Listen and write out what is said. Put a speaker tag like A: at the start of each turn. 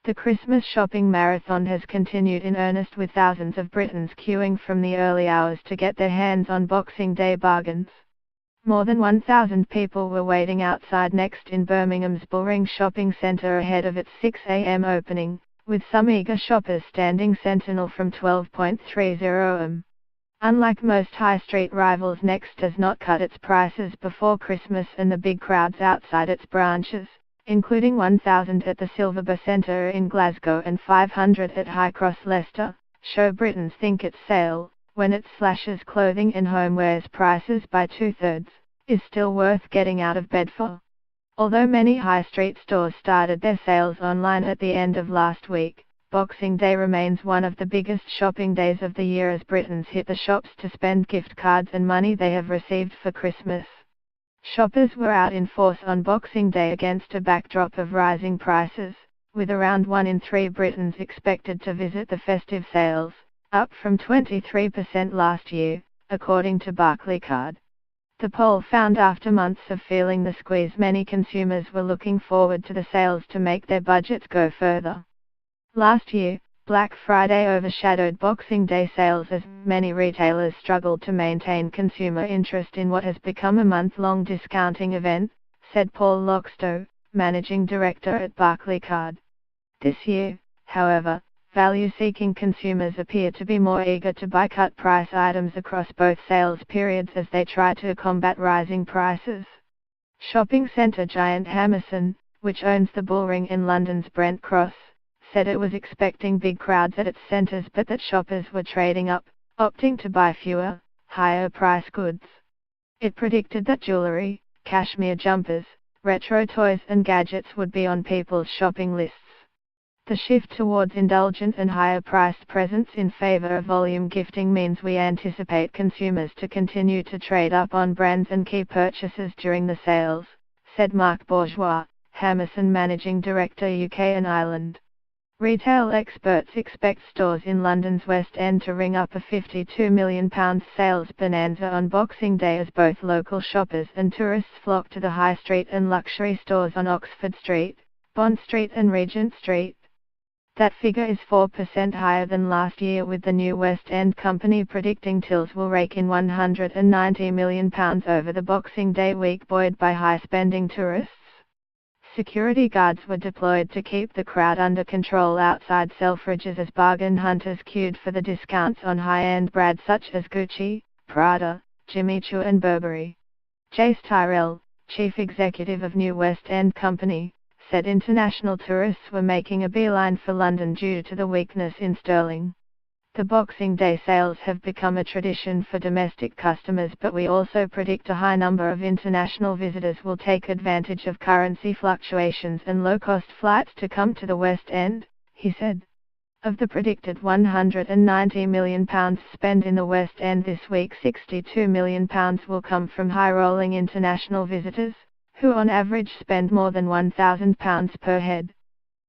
A: The Christmas shopping marathon has continued in earnest, with thousands of Britons queuing from the early hours to get their hands on Boxing Day bargains. More than 1,000 people were waiting outside Next in Birmingham's Bullring shopping centre ahead of its 6 a.m. opening, with some eager shoppers standing sentinel from 12:30 am. Unlike most high street rivals, Next does not cut its prices before Christmas, and the big crowds outside its branches, including 1,000 at the Silverbar Centre in Glasgow and 500 at High Cross Leicester, show Britons think its sale, when it slashes clothing and homewares prices by 2/3, is still worth getting out of bed for. Although many high street stores started their sales online at the end of last week, Boxing Day remains one of the biggest shopping days of the year as Britons hit the shops to spend gift cards and money they have received for Christmas. Shoppers were out in force on Boxing Day against a backdrop of rising prices, with around 1 in 3 Britons expected to visit the festive sales, up from 23% last year, according to Barclaycard. The poll found after months of feeling the squeeze, many consumers were looking forward to the sales to make their budgets go further. Last year, Black Friday overshadowed Boxing Day sales as many retailers struggled to maintain consumer interest in what has become a month-long discounting event, said Paul Loxto, managing director at Barclaycard. This year, however, value-seeking consumers appear to be more eager to buy cut-price items across both sales periods as they try to combat rising prices. Shopping centre giant Hammerson, which owns the Bullring in London's Brent Cross, said it was expecting big crowds at its centres, but that shoppers were trading up, opting to buy fewer, higher-price goods. It predicted that jewellery, cashmere jumpers, retro toys and gadgets would be on people's shopping lists. The shift towards indulgent and higher-priced presents in favour of volume gifting means we anticipate consumers to continue to trade up on brands and key purchases during the sales, said Mark Bourgeois, Hammerson Managing Director UK and Ireland. Retail experts expect stores in London's West End to ring up a £52 million sales bonanza on Boxing Day as both local shoppers and tourists flock to the high street and luxury stores on Oxford Street, Bond Street and Regent Street. That figure is 4% higher than last year, with the new West End company predicting tills will rake in £190 million over the Boxing Day week, buoyed by high-spending tourists. Security guards were deployed to keep the crowd under control outside Selfridges as bargain hunters queued for the discounts on high-end brands such as Gucci, Prada, Jimmy Choo and Burberry. Jace Tyrrell, chief executive of New West End Company, said international tourists were making a beeline for London due to the weakness in sterling. The Boxing Day sales have become a tradition for domestic customers, but we also predict a high number of international visitors will take advantage of currency fluctuations and low-cost flights to come to the West End, he said. Of the predicted £190 million spent in the West End this week, £62 million will come from high-rolling international visitors, who on average spend more than £1,000 per head.